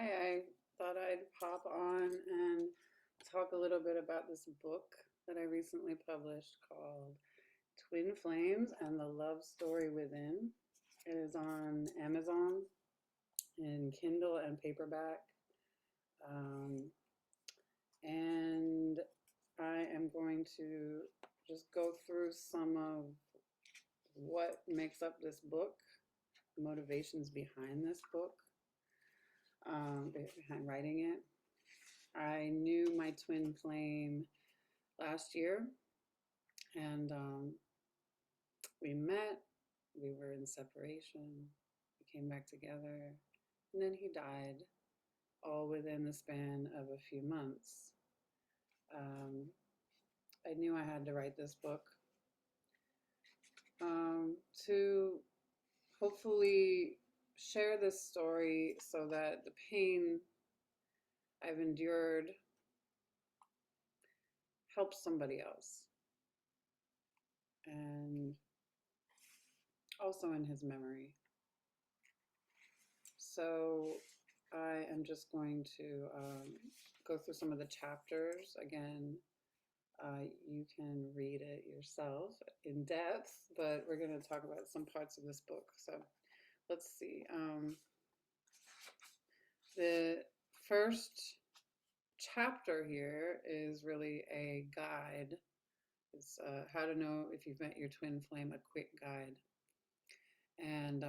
I thought I'd pop on and talk a little bit about this book that I recently published called Twin Flames and the Love Story Within. It is on Amazon in Kindle and paperback. Um, and I am going to just go through some of what makes up this book, motivations behind this book, behind writing it. I knew my twin flame last year, and we met. We were in separation. We came back together, and then he died, all within the span of a few months. Um, I knew I had to write this book to hopefully share this story so that the pain I've endured helps somebody else. And also in his memory. So I am just going to go through some of the chapters. Again, you can read it yourself in depth, but we're going to talk about some parts of this book. So let's see. The first chapter here is really a guide. It's how to know if you've met your twin flame, a quick guide. And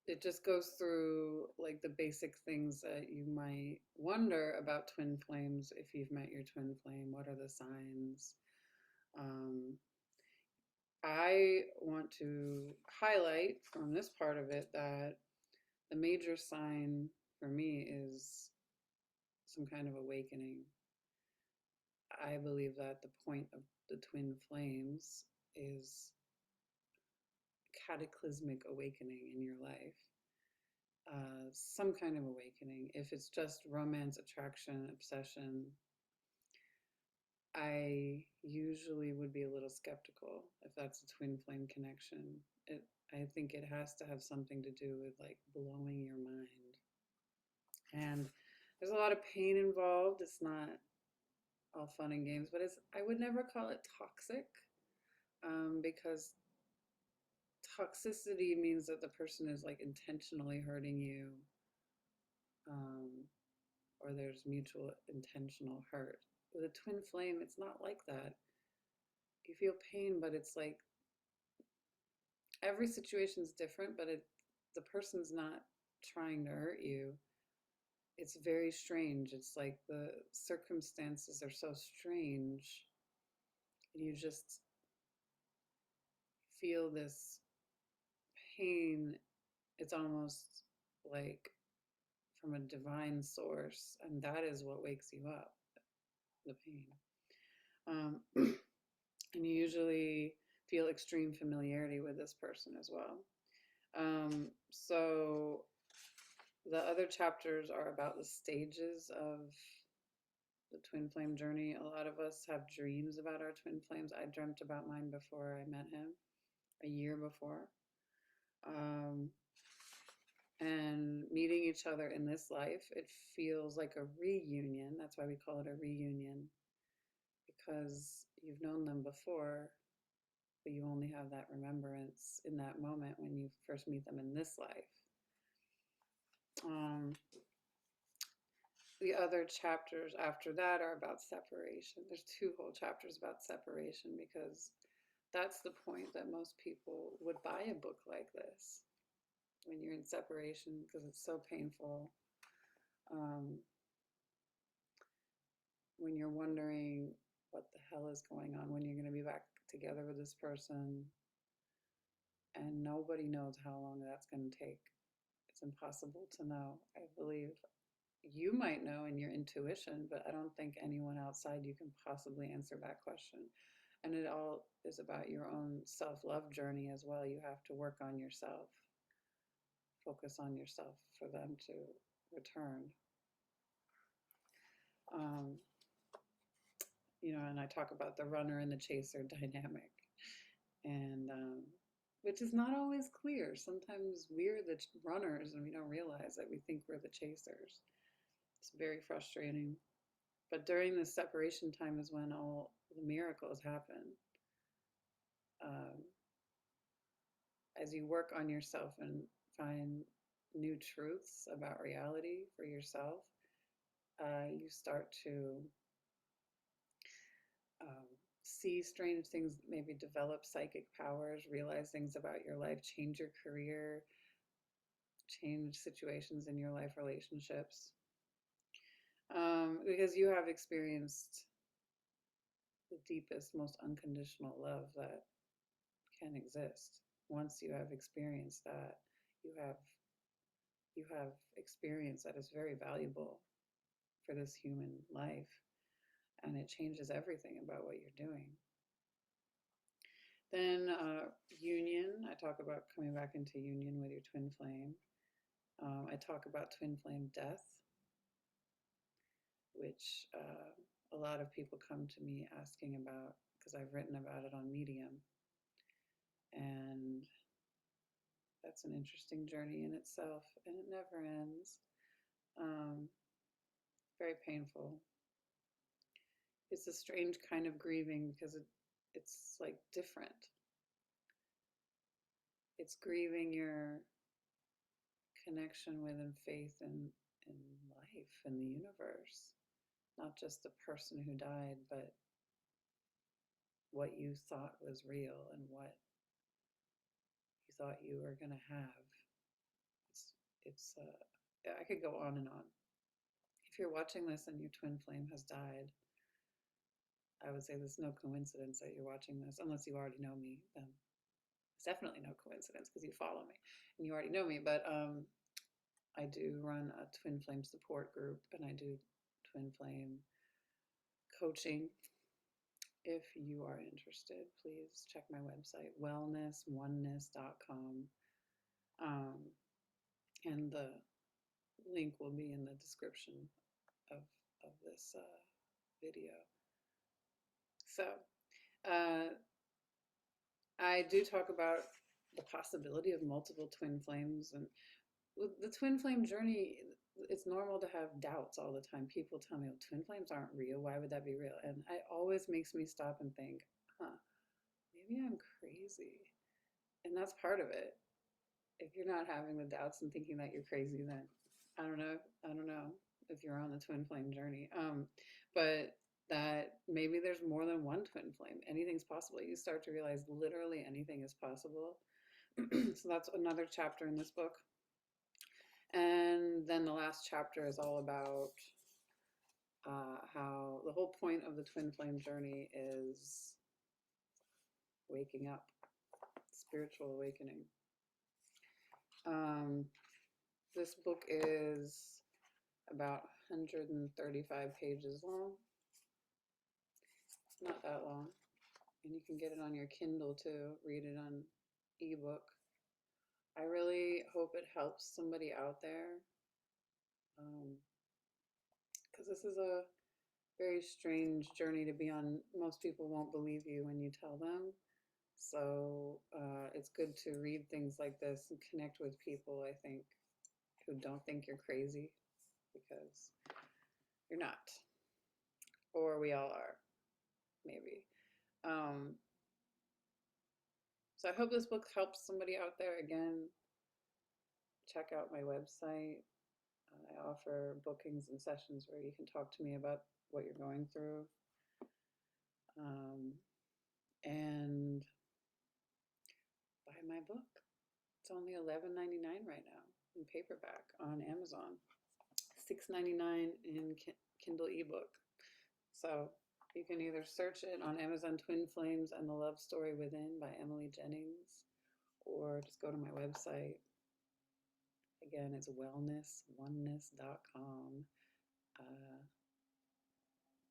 it just goes through like the basic things that you might wonder about twin flames if you've met your twin flame. What are the signs? Um, I want to highlight from this part of it that the major sign for me is some kind of awakening. I believe that the point of the twin flames is cataclysmic awakening in your life. Some kind of awakening. If it's just romance, attraction, obsession, I usually would be a little skeptical if that's a twin flame connection. I think it has to have something to do with like blowing your mind. And there's a lot of pain involved. It's not all fun and games, but I would never call it toxic because toxicity means that the person is like intentionally hurting you, um, or there's mutual intentional hurt. With a twin flame, it's not like that. You feel pain, but it's like every situation is different, but the person's not trying to hurt you. It's very strange. It's like the circumstances are so strange. You just feel this pain. It's almost like from a divine source, and that is what wakes you up, the pain. And you usually feel extreme familiarity with this person as well. So the other chapters are about the stages of the twin flame journey. A lot of us have dreams about our twin flames. I dreamt about mine before I met him, a year before. And meeting each other in this life, it feels like a reunion. That's why we call it a reunion, because you've known them before, but you only have that remembrance in that moment when you first meet them in this life. The other chapters after that are about separation. There's two whole chapters about separation because that's the point that most people would buy a book like this when you're in separation because it's so painful. When you're wondering what the hell is going on, when you're going to be back together with this person, and nobody knows how long that's going to take. It's impossible to know. I believe you might know in your intuition, but I don't think anyone outside you can possibly answer that question. And it all is about your own self-love journey as well. You have to work on yourself, focus on yourself for them to return. And I talk about the runner and the chaser dynamic. And which is not always clear. Sometimes we're the runners and we don't realize that we think we're the chasers. It's very frustrating. But during this separation time is when all the miracles happen. Um, as you work on yourself and find new truths about reality for yourself, you start to um, see strange things, maybe develop psychic powers, realize things about your life, change your career, change situations in your life, relationships. Because you have experienced the deepest, most unconditional love that can exist. Once you have experienced that, you have you have experience that is very valuable for this human life, and it changes everything about what you're doing. Then union, I talk about coming back into union with your twin flame. I talk about twin flame death, which a lot of people come to me asking about because I've written about it on Medium. And that's an interesting journey in itself, and it never ends. Um, very painful. It's a strange kind of grieving because it's like different. It's grieving your connection with and faith in life and the universe, not just the person who died, but what you thought was real and what you thought you were going to have. It's I could go on and on. If you're watching this and your twin flame has died, I would say there's no coincidence that you're watching this, unless you already know me. Then it's definitely no coincidence because you follow me and you already know me. But I do run a twin flame support group, and I do twin flame coaching. If you are interested, please check my website, wellnessoneness.com. Um, and the link will be in the description of, of this video. So I do talk about the possibility of multiple twin flames. And with the twin flame journey, it's normal to have doubts all the time. People tell me, oh, twin flames aren't real. Why would that be real? And it always makes me stop and think, huh, maybe I'm crazy. And that's part of it. If you're not having the doubts and thinking that you're crazy, then I don't know. I don't know if you're on the twin flame journey. But that maybe there's more than one twin flame. Anything's possible. You start to realize literally anything is possible. So that's another chapter in this book. And then the last chapter is all about how the whole point of the twin flame journey is waking up, spiritual awakening. This book is about 135 pages long. Not that long. And you can get it on your Kindle too, read it on ebook. I really hope it helps somebody out there, because this is a very strange journey to be on. Most people won't believe you when you tell them. So it's good to read things like this and connect with people, I think, who don't think you're crazy, because you're not. Or we all are, maybe. So I hope this book helps somebody out there. Again, check out my website. I offer bookings and sessions where you can talk to me about what you're going through. And buy my book. It's only $11.99 right now in paperback on Amazon, $6.99 in Kindle ebook. So you can either search it on Amazon, Twin Flames and the Love Story Within by Emily Jennings, or just go to my website. Again, it's wellnessoneness.com.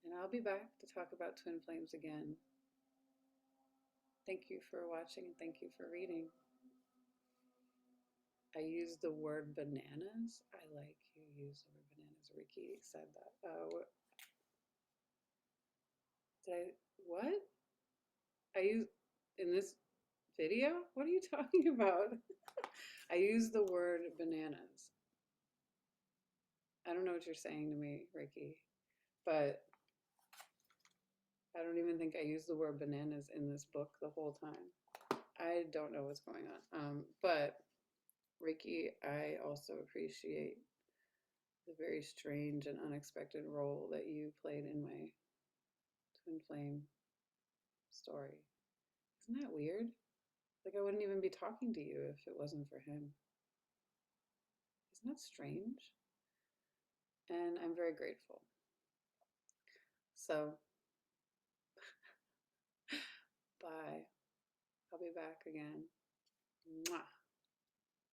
And I'll be back to talk about twin flames again. Thank you for watching and thank you for reading. I use the word bananas. I like you use the word bananas. Ricky said that. Did I, what? I use, in this Video? What are you talking about? I use the word bananas. I don't know what you're saying to me, Ricky, but I don't even think I used the word bananas in this book the whole time. I don't know what's going on. But Ricky, I also appreciate the very strange and unexpected role that you played in my twin flame story. Isn't that weird? Like I wouldn't even be talking to you if it wasn't for him. Isn't that strange? And I'm very grateful. So, bye. I'll be back again. Mwah.